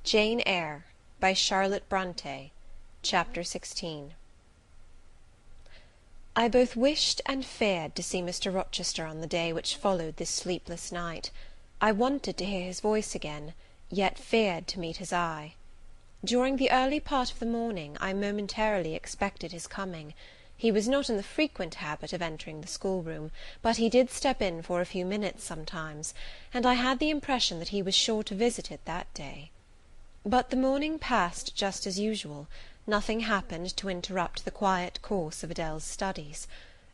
Jane Eyre by Charlotte Bronte. Chapter 16. I both wished and feared to see Mr. Rochester on the day which followed this sleepless night. I wanted to hear his voice again, yet feared to meet his eye. During the early part of the morning I momentarily expected his coming. He was not in the frequent habit of entering the schoolroom, but he did step in for a few minutes sometimes, and I had the impression that he was sure to visit it that day. But the morning passed just as usual. Nothing happened to interrupt the quiet course of Adele's studies.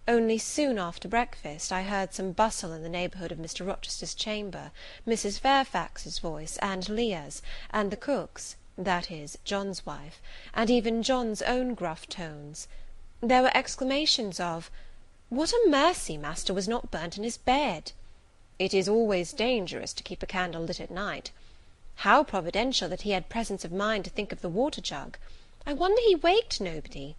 Only soon after breakfast I heard some bustle in the neighbourhood of Mr. Rochester's chamber, Mrs. Fairfax's voice, and Leah's, and the cook's, that is, John's wife, and even John's own gruff tones. There were exclamations of, "What a mercy master was not burnt in his bed!" "It is always dangerous to keep a candle lit at night." "How providential that he had presence of mind to think of the water-jug!" "I wonder he waked nobody."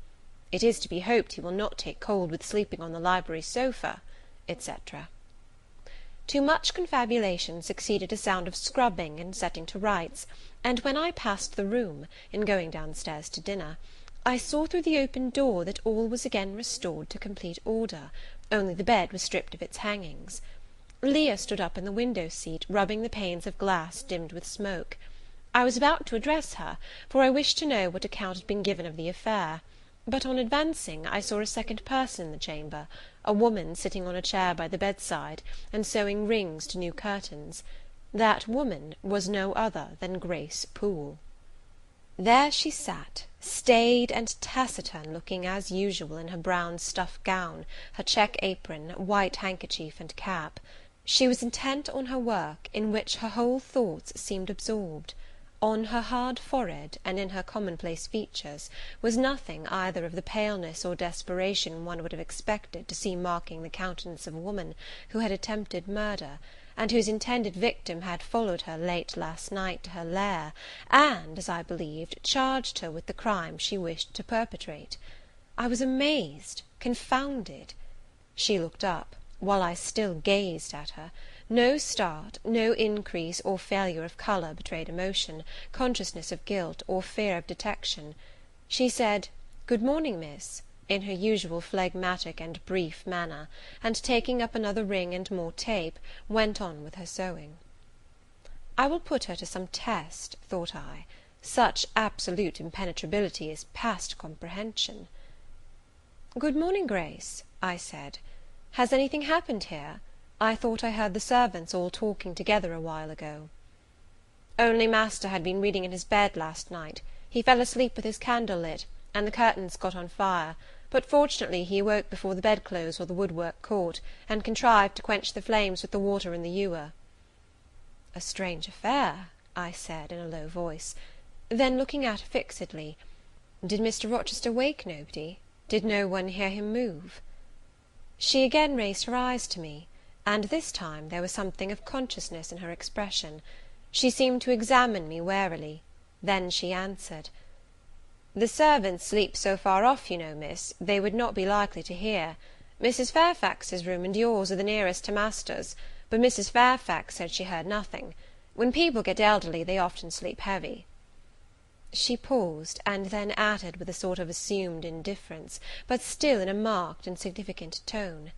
"It is to be hoped he will not take cold with sleeping on the library sofa," etc. To much confabulation succeeded a sound of scrubbing and setting to rights, and when I passed the room, in going downstairs to dinner, I saw through the open door that all was again restored to complete order, only the bed was stripped of its hangings. Leah stood up in the window-seat, rubbing the panes of glass dimmed with smoke. I was about to address her, for I wished to know what account had been given of the affair; but on advancing, I saw a second person in the chamber, a woman sitting on a chair by the bedside, and sewing rings to new curtains. That woman was no other than Grace Poole. There she sat, staid and taciturn looking as usual in her brown stuff gown, her check apron, white handkerchief, and cap. She was intent on her work, in which her whole thoughts seemed absorbed. On her hard forehead, and in her commonplace features, was nothing either of the paleness or desperation one would have expected to see marking the countenance of a woman who had attempted murder, and whose intended victim had followed her late last night to her lair, and, as I believed, charged her with the crime she wished to perpetrate. I was amazed, confounded. She looked up, while I still gazed at her. No start, no increase or failure of colour betrayed emotion, consciousness of guilt, or fear of detection. She said, "Good morning, miss," in her usual phlegmatic and brief manner, and taking up another ring and more tape, went on with her sewing. I will put her to some test, thought I. Such absolute impenetrability is past comprehension. "Good morning, Grace," I said. "Has anything happened here? I thought I heard the servants all talking together a while ago." "Only master had been reading in his bed last night. He fell asleep with his candle lit, and the curtains got on fire, but fortunately he awoke before the bedclothes or the woodwork caught, and contrived to quench the flames with the water in the ewer." "A strange affair," I said, in a low voice. Then, looking at her fixedly, "Did Mr. Rochester wake nobody? Did no one hear him move?" She again raised her eyes to me, and this time there was something of consciousness in her expression. She seemed to examine me warily. Then she answered, "The servants sleep so far off, you know, miss, they would not be likely to hear. Mrs. Fairfax's room and yours are the nearest to master's, but Mrs. Fairfax said she heard nothing. When people get elderly, they often sleep heavy." She paused, and then added with a sort of assumed indifference, but still in a marked and significant tone,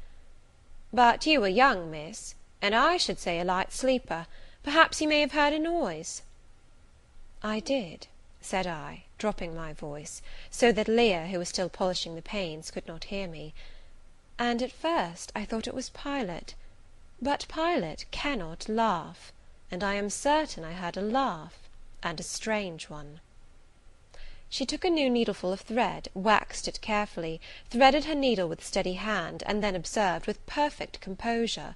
"But you are young, miss, and I should say a light sleeper. Perhaps you may have heard a noise." "I did," said I, dropping my voice, so that Leah, who was still polishing the panes, could not hear me. "And at first I thought it was Pilot. But Pilot cannot laugh, and I am certain I heard a laugh, and a strange one." She took a new needleful of thread, waxed it carefully, threaded her needle with a steady hand, and then observed, with perfect composure,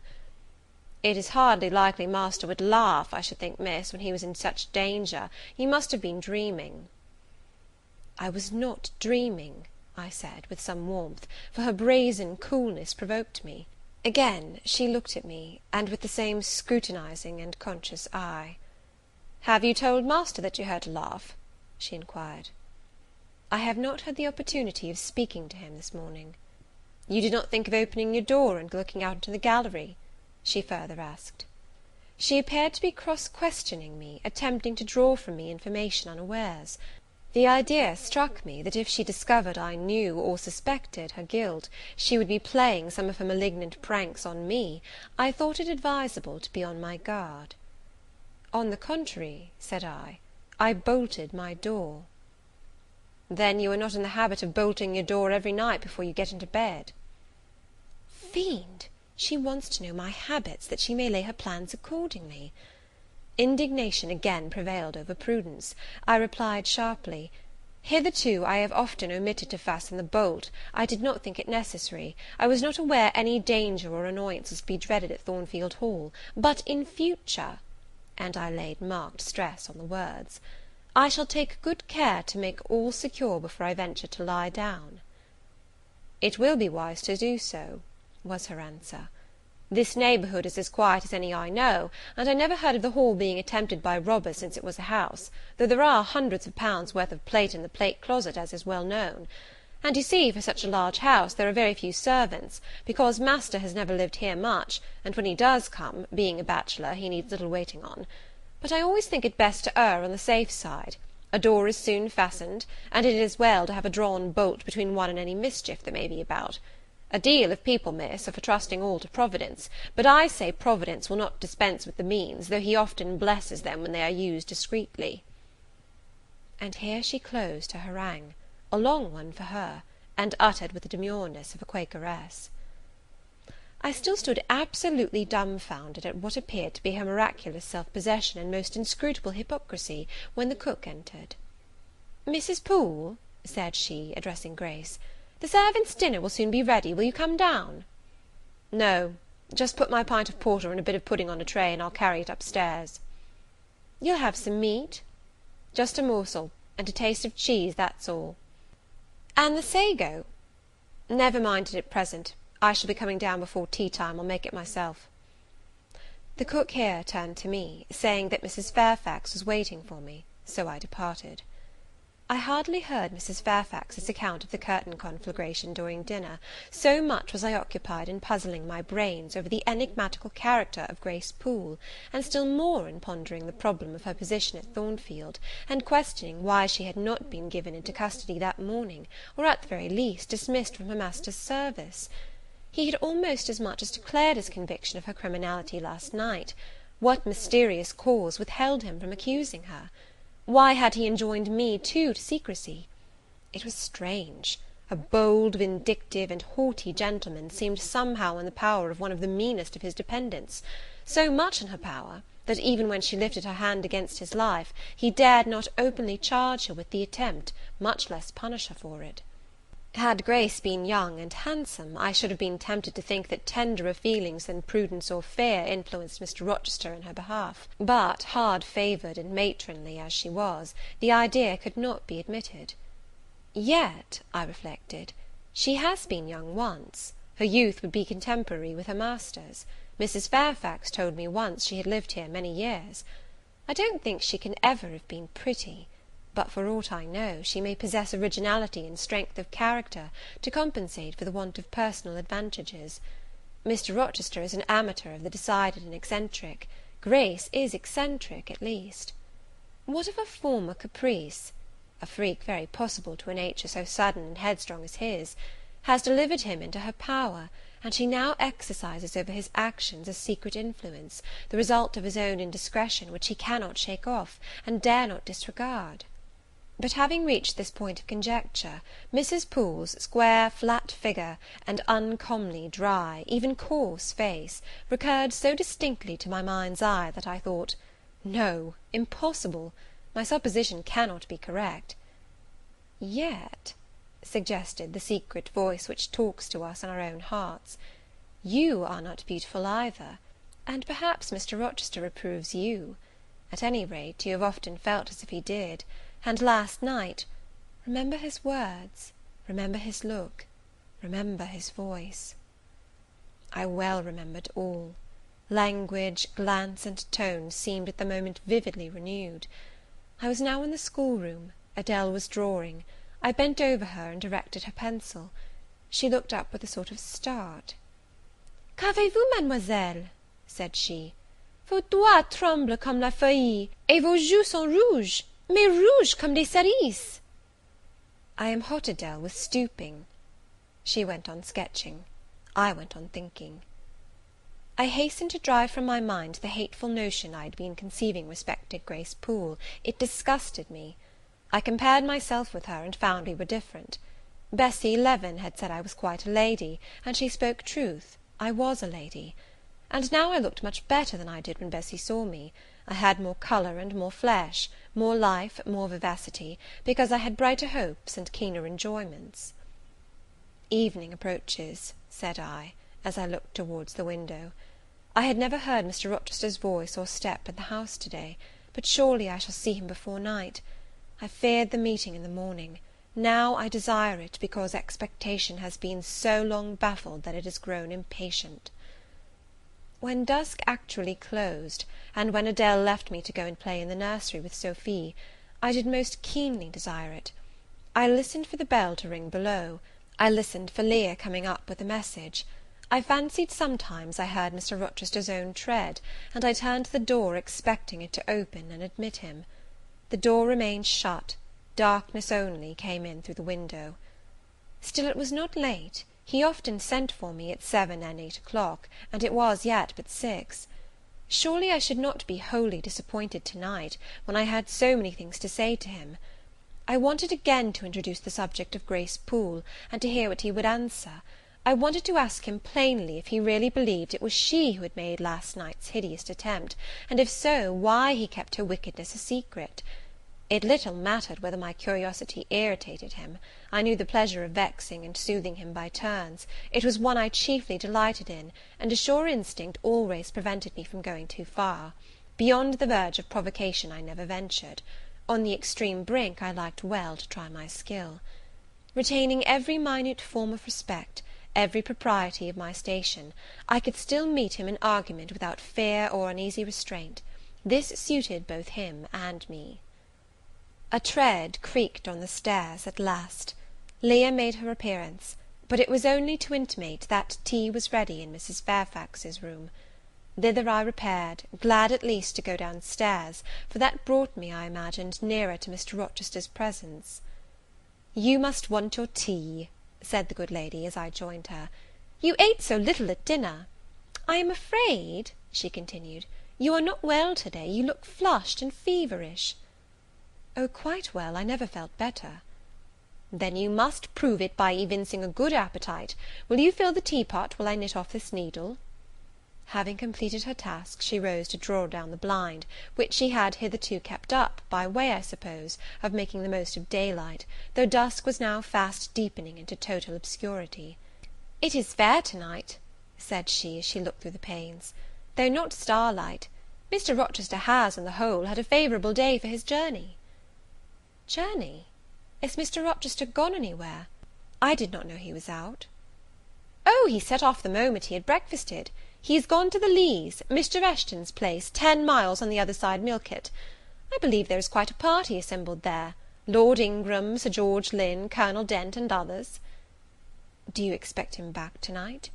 "It is hardly likely master would laugh, I should think, miss, when he was in such danger. You must have been dreaming." "I was not dreaming," I said, with some warmth, for her brazen coolness provoked me. Again she looked at me, and with the same scrutinizing and conscious eye. "Have you told master that you heard a laugh?" she inquired. "I have not had the opportunity of speaking to him this morning." "You did not think of opening your door and looking out into the gallery?" she further asked. She appeared to be cross-questioning me, attempting to draw from me information unawares. The idea struck me that if she discovered I knew or suspected her guilt, she would be playing some of her malignant pranks on me. I thought it advisable to be on my guard. "On the contrary," said I bolted my door." "Then you are not in the habit of bolting your door every night before you get into bed?" Fiend! She wants to know my habits, that she may lay her plans accordingly. Indignation again prevailed over prudence. I replied sharply, "Hitherto I have often omitted to fasten the bolt. I did not think it necessary. I was not aware any danger or annoyance was to be dreaded at Thornfield Hall. But in future," and I laid marked stress on the words, "I shall take good care to make all secure before I venture to lie down." "It will be wise to do so," was her answer. "This neighbourhood is as quiet as any I know, and I never heard of the Hall being attempted by robbers since it was a house, though there are hundreds of pounds worth of plate in the plate closet, as is well known. And you see, for such a large house, there are very few servants, because master has never lived here much, and when he does come, being a bachelor, he needs little waiting on. But I always think it best to err on the safe side. A door is soon fastened, and it is well to have a drawn bolt between one and any mischief that may be about. A deal of people, miss, are for trusting all to Providence, but I say Providence will not dispense with the means, though he often blesses them when they are used discreetly." And here she closed her harangue, a long one for her, and uttered with the demureness of a Quakeress. I still stood absolutely dumbfounded at what appeared to be her miraculous self-possession and most inscrutable hypocrisy, when the cook entered. "Mrs. Poole," said she, addressing Grace, "the servants' dinner will soon be ready. Will you come down?" "No, just put my pint of porter and a bit of pudding on a tray, and I'll carry it upstairs." "You'll have some meat?" "Just a morsel, and a taste of cheese, that's all." "And the sago?" "Never mind it at present. I shall be coming down before tea time. I'll make it myself." The cook here turned to me, saying that Mrs. Fairfax was waiting for me, so I departed. I hardly heard Mrs. Fairfax's account of the curtain conflagration during dinner, so much was I occupied in puzzling my brains over the enigmatical character of Grace Poole, and still more in pondering the problem of her position at Thornfield, and questioning why she had not been given into custody that morning, or at the very least dismissed from her master's service. He had almost as much as declared his conviction of her criminality last night. What mysterious cause withheld him from accusing her? Why had he enjoined me, too, to secrecy? It was strange. A bold, vindictive, and haughty gentleman seemed somehow in the power of one of the meanest of his dependents; so much in her power, that even when she lifted her hand against his life, he dared not openly charge her with the attempt, much less punish her for it. Had Grace been young and handsome, I should have been tempted to think that tenderer feelings than prudence or fear influenced Mr. Rochester in her behalf; but, hard favoured and matronly as she was, the idea could not be admitted. Yet, I reflected, she has been young once; her youth would be contemporary with her master's. Mrs. Fairfax told me once she had lived here many years. I don't think she can ever have been pretty; but for aught I know, she may possess originality and strength of character to compensate for the want of personal advantages. Mr. Rochester is an amateur of the decided and eccentric. Grace is eccentric, at least. What of a former caprice, a freak very possible to a nature so sudden and headstrong as his, has delivered him into her power, and she now exercises over his actions a secret influence, the result of his own indiscretion, which he cannot shake off, and dare not disregard. But having reached this point of conjecture, Mrs. Poole's square, flat figure, and uncommonly dry, even coarse face, recurred so distinctly to my mind's eye, that I thought, no, impossible, my supposition cannot be correct. Yet, suggested the secret voice which talks to us in our own hearts, you are not beautiful either, and perhaps Mr. Rochester approves you. At any rate, you have often felt as if he did, and last night, remember his words, remember his look, remember his voice. I well remembered all. Language, glance, and tone seemed at the moment vividly renewed. I was now in the schoolroom. Adele was drawing. I bent over her and directed her pencil. She looked up with a sort of start. "Qu'avez-vous, mademoiselle?" said she. Vos doigts tremblent comme la feuille, et vos joues sont rouges, mais rouges comme des cerises. I am hot, Adele, with stooping. She went on sketching. I went on thinking. I hastened to drive from my mind the hateful notion I had been conceiving respecting Grace Poole. It disgusted me. I compared myself with her, and found we were different. Bessie Leaven had said I was quite a lady, and she spoke truth. I was a lady. And now I looked much better than I did when Bessie saw me. I had more colour and more flesh, more life, more vivacity, because I had brighter hopes and keener enjoyments. Evening approaches, said I, as I looked towards the window. I had never heard Mr. Rochester's voice or step in the house to-day, but surely I shall see him before night. I feared the meeting in the morning. Now I desire it, because expectation has been so long baffled that it has grown impatient. When dusk actually closed, and when Adele left me to go and play in the nursery with Sophie, I did most keenly desire it. I listened for the bell to ring below. I listened for Leah coming up with a message. I fancied sometimes I heard Mr. Rochester's own tread, and I turned to the door, expecting it to open and admit him. The door remained shut. Darkness only came in through the window. Still it was not late. He often sent for me at 7 and 8 o'clock, and it was yet but 6. Surely I should not be wholly disappointed to-night, when I had so many things to say to him. I wanted again to introduce the subject of Grace Poole, and to hear what he would answer. I wanted to ask him plainly if he really believed it was she who had made last night's hideous attempt, and if so, why he kept her wickedness a secret. It little mattered whether my curiosity irritated him. I knew the pleasure of vexing and soothing him by turns. It was one I chiefly delighted in, and a sure instinct always prevented me from going too far. Beyond the verge of provocation I never ventured. On the extreme brink I liked well to try my skill. Retaining every minute form of respect, every propriety of my station, I could still meet him in argument without fear or uneasy restraint. This suited both him and me. A tread creaked on the stairs at last. Leah made her appearance, but it was only to intimate that tea was ready in Mrs. Fairfax's room. Thither I repaired, glad at least to go down stairs, for that brought me, I imagined, nearer to Mr. Rochester's presence. "You must want your tea," said the good lady, as I joined her. "You ate so little at dinner. I am afraid," she continued, "you are not well to-day. You look flushed and feverish." "Oh, quite well. I never felt better." "Then you must prove it by evincing a good appetite. Will you fill the teapot while I knit off this needle?" Having completed her task, she rose to draw down the blind, which she had hitherto kept up, by way, I suppose, of making the most of daylight, though dusk was now fast deepening into total obscurity. "It is fair to-night," said she, as she looked through the panes, "though not starlight. Mr. Rochester has, on the whole, had a favourable day for his journey." "Journey? Is Mr. Rochester gone anywhere? I did not know he was out." "Oh, he set off the moment he had breakfasted. He is gone to the Leas, Mr. Eshton's place, 10 miles on the other side Millcote. I believe there is quite a party assembled there. Lord Ingram, Sir George Lynn, Colonel Dent, and others." "Do you expect him back to-night?"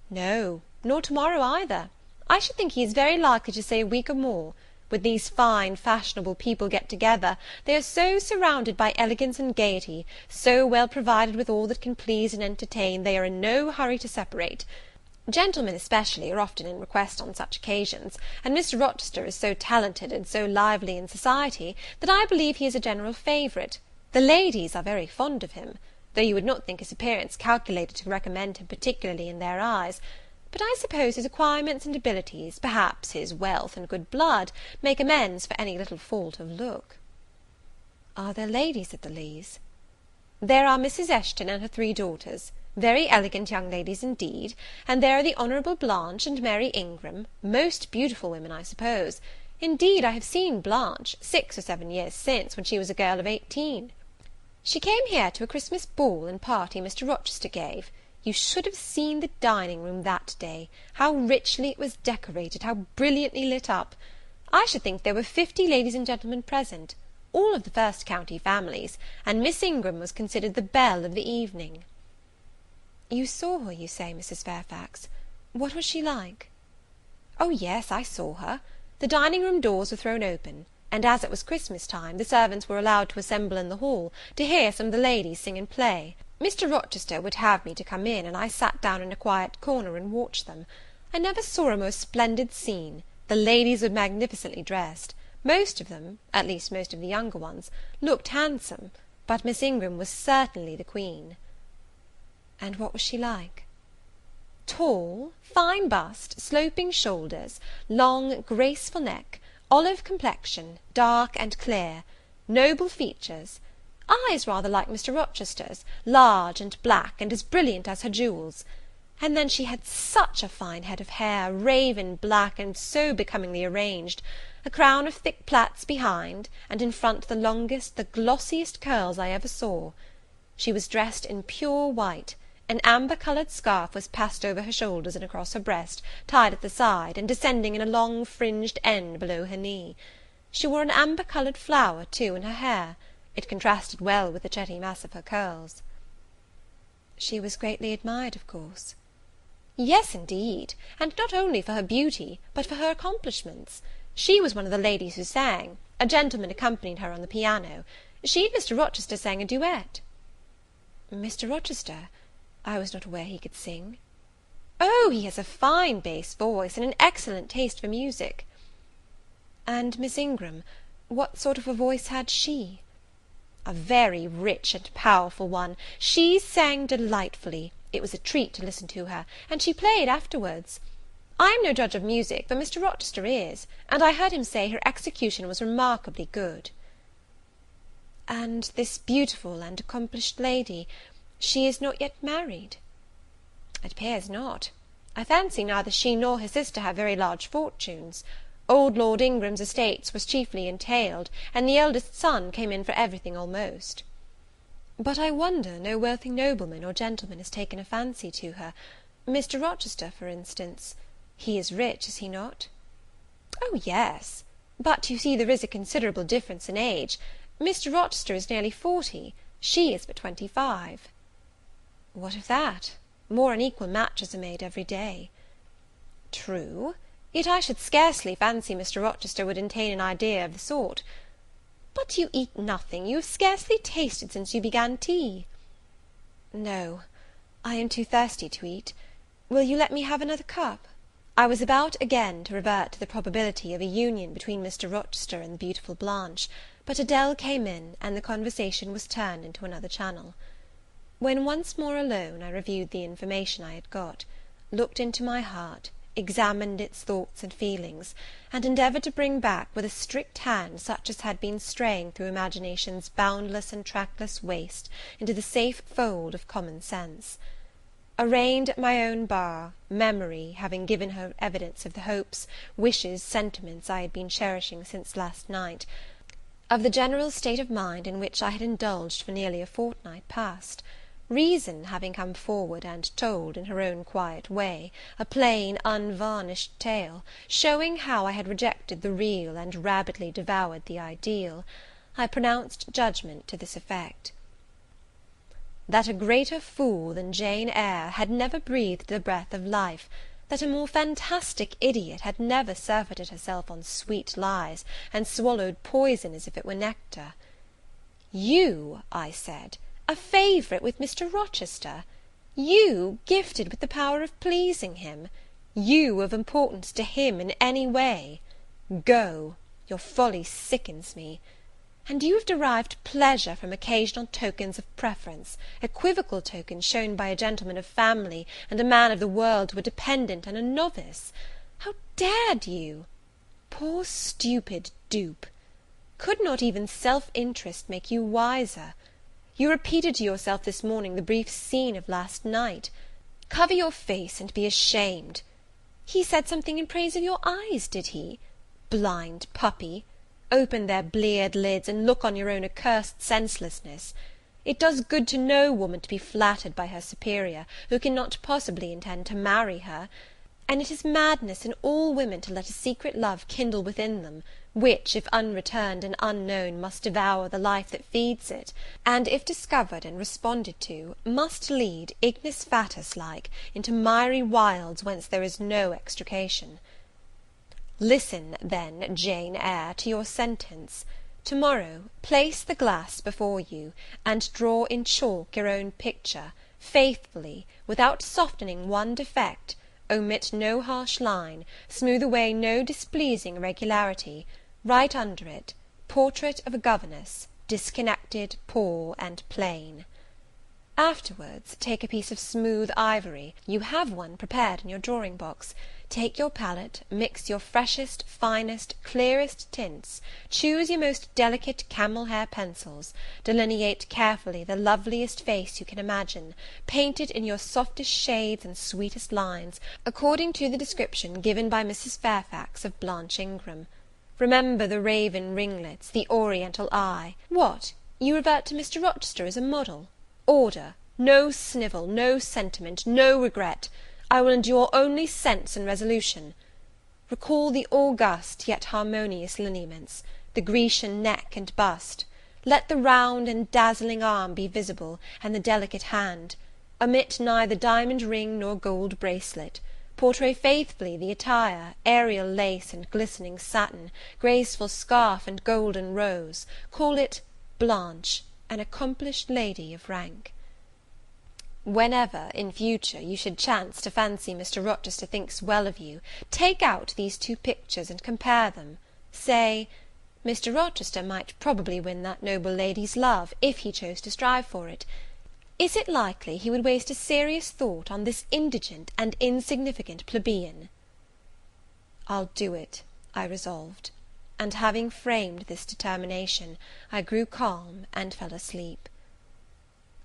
"No, nor to-morrow either. I should think he is very likely to stay a week or more. When these fine, fashionable people get together, they are so surrounded by elegance and gaiety, so well provided with all that can please and entertain, they are in no hurry to separate. Gentlemen, especially, are often in request on such occasions, and Mr. Rochester is so talented and so lively in society, that I believe he is a general favourite. The ladies are very fond of him, though you would not think his appearance calculated to recommend him particularly in their eyes. But I suppose his acquirements and abilities, perhaps his wealth and good blood, make amends for any little fault of look." "Are there ladies at the Leas?" "There are Mrs. Eshton and her 3 daughters, very elegant young ladies indeed, and there are the Honourable Blanche and Mary Ingram, most beautiful women, I suppose. Indeed, I have seen Blanche, 6 or 7 years since, when she was a girl of 18. She came here to a Christmas ball and party Mr. Rochester gave. You should have seen the dining-room that day, how richly it was decorated, how brilliantly lit up. I should think there were 50 ladies and gentlemen present, all of the first county families, and Miss Ingram was considered the belle of the evening." "You saw her, you say, Mrs. Fairfax. What was she like?" "Oh, yes, I saw her. The dining-room doors were thrown open, and as it was Christmas time, the servants were allowed to assemble in the hall, to hear some of the ladies sing and play. Mr. Rochester would have me to come in, and I sat down in a quiet corner and watched them. I never saw a more splendid scene. The ladies were magnificently dressed. Most of them, at least most of the younger ones, looked handsome, but Miss Ingram was certainly the queen." "And what was she like?" "Tall, fine bust, sloping shoulders, long graceful neck, olive complexion, dark and clear, noble features, eyes rather like Mr. Rochester's, large and black, and as brilliant as her jewels. And then she had such a fine head of hair, raven black, and so becomingly arranged, a crown of thick plaits behind, and in front the longest, the glossiest curls I ever saw. She was dressed in pure white. An amber-coloured scarf was passed over her shoulders and across her breast, tied at the side, and descending in a long fringed end below her knee. She wore an amber-coloured flower, too, in her hair. It contrasted well with the jetty mass of her curls." "She was greatly admired, of course?" "Yes, indeed, and not only for her beauty, but for her accomplishments. She was one of the ladies who sang. A gentleman accompanied her on the piano. She and Mr. Rochester sang a duet." "Mr. Rochester? I was not aware he could sing." "Oh, he has a fine bass voice, and an excellent taste for music." "And Miss Ingram, what sort of a voice had she?" "A very rich and powerful one. She sang delightfully. It was a treat to listen to her, and she played afterwards. I am no judge of music, but Mr. Rochester is, and I heard him say her execution was remarkably good." "And this beautiful and accomplished lady, she is not yet married?" "It appears not. I fancy neither she nor her sister have very large fortunes. Old Lord Ingram's estates was chiefly entailed, and the eldest son came in for everything almost." "But I wonder no wealthy nobleman or gentleman has taken a fancy to her. Mr. Rochester, for instance. He is rich, is he not?" "Oh, yes; but you see there is a considerable difference in age. Mr. Rochester is nearly 40, she is but 25. "What of that? More unequal matches are made every day." "True; yet I should scarcely fancy Mr. Rochester would entertain an idea of the sort. But you eat nothing; you have scarcely tasted since you began tea." "No, I am too thirsty to eat. Will you let me have another cup?" I was about again to revert to the probability of a union between Mr. Rochester and the beautiful Blanche, but Adele came in, and the conversation was turned into another channel. When once more alone, I reviewed the information I had got, looked into my heart, examined its thoughts and feelings, and endeavoured to bring back with a strict hand such as had been straying through imagination's boundless and trackless waste into the safe fold of common sense. Arraigned at my own bar, memory, having given her evidence of the hopes, wishes, sentiments I had been cherishing since last night, of the general state of mind in which I had indulged for nearly a fortnight past, reason having come forward and told, in her own quiet way, a plain, unvarnished tale, showing how I had rejected the real and rabidly devoured the ideal, I pronounced judgment to this effect: that a greater fool than Jane Eyre had never breathed the breath of life, that a more fantastic idiot had never surfeited herself on sweet lies, and swallowed poison as if it were nectar. "You," I said, "a favourite with Mr. Rochester! You, gifted with the power of pleasing him! You, of importance to him in any way! Go! Your folly sickens me. And you have derived pleasure from occasional tokens of preference, equivocal tokens shown by a gentleman of family and a man of the world to a dependent and a novice! How dared you? Poor stupid dupe! Could not even self-interest make you wiser? You repeated to yourself this morning the brief scene of last night. Cover your face and be ashamed. He said something in praise of your eyes, did he? Blind puppy! Open their bleared lids, and look on your own accursed senselessness. It does good to no woman to be flattered by her superior, who cannot possibly intend to marry her; and it is madness in all women to let a secret love kindle within them, which, if unreturned and unknown, must devour the life that feeds it, and, if discovered and responded to, must lead, ignis fatuus like, into miry wilds whence there is no extrication. Listen, then, Jane Eyre, to your sentence. To-morrow, place the glass before you, and draw in chalk your own picture, faithfully, without softening one defect, omit no harsh line, smooth away no displeasing irregularity, write under it, Portrait of a Governess, disconnected, poor, and plain. Afterwards, take a piece of smooth ivory, you have one prepared in your drawing box, take your palette, mix your freshest, finest, clearest tints, choose your most delicate camel hair pencils, delineate carefully the loveliest face you can imagine, paint it in your softest shades and sweetest lines, according to the description given by Mrs. Fairfax of Blanche Ingram. Remember the raven ringlets, the oriental eye. What, you revert to Mr. Rochester as a model? Order, no snivel, no sentiment, no regret. I will endure only sense and resolution. Recall the august yet harmonious lineaments, the Grecian neck and bust. Let the round and dazzling arm be visible, and the delicate hand. Omit neither diamond ring nor gold bracelet. Portray faithfully the attire, aerial lace and glistening satin, graceful scarf and golden rose. Call it Blanche, an accomplished lady of rank. Whenever, in future, you should chance to fancy Mr. Rochester thinks well of you, take out these two pictures and compare them. Say, Mr. Rochester might probably win that noble lady's love, if he chose to strive for it. Is it likely he would waste a serious thought on this indigent and insignificant plebeian? I'll do it, I resolved, and having framed this determination, I grew calm and fell asleep.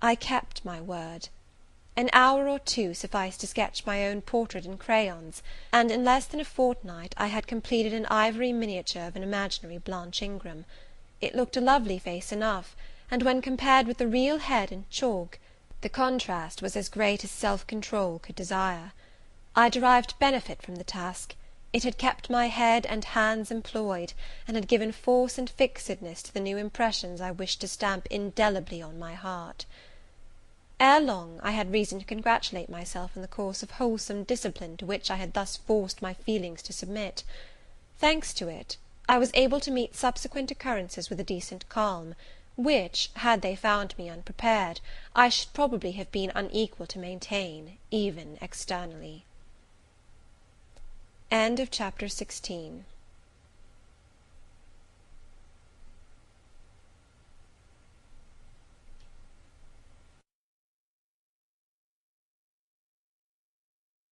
I kept my word. An hour or two sufficed to sketch my own portrait in crayons, and in less than a fortnight I had completed an ivory miniature of an imaginary Blanche Ingram. It looked a lovely face enough, and when compared with the real head in chalk, the contrast was as great as self-control could desire. I derived benefit from the task. It had kept my head and hands employed, and had given force and fixedness to the new impressions I wished to stamp indelibly on my heart. Ere long, I had reason to congratulate myself on the course of wholesome discipline to which I had thus forced my feelings to submit. Thanks to it, I was able to meet subsequent occurrences with a decent calm, which, had they found me unprepared, I should probably have been unequal to maintain, even externally. Chapter 17.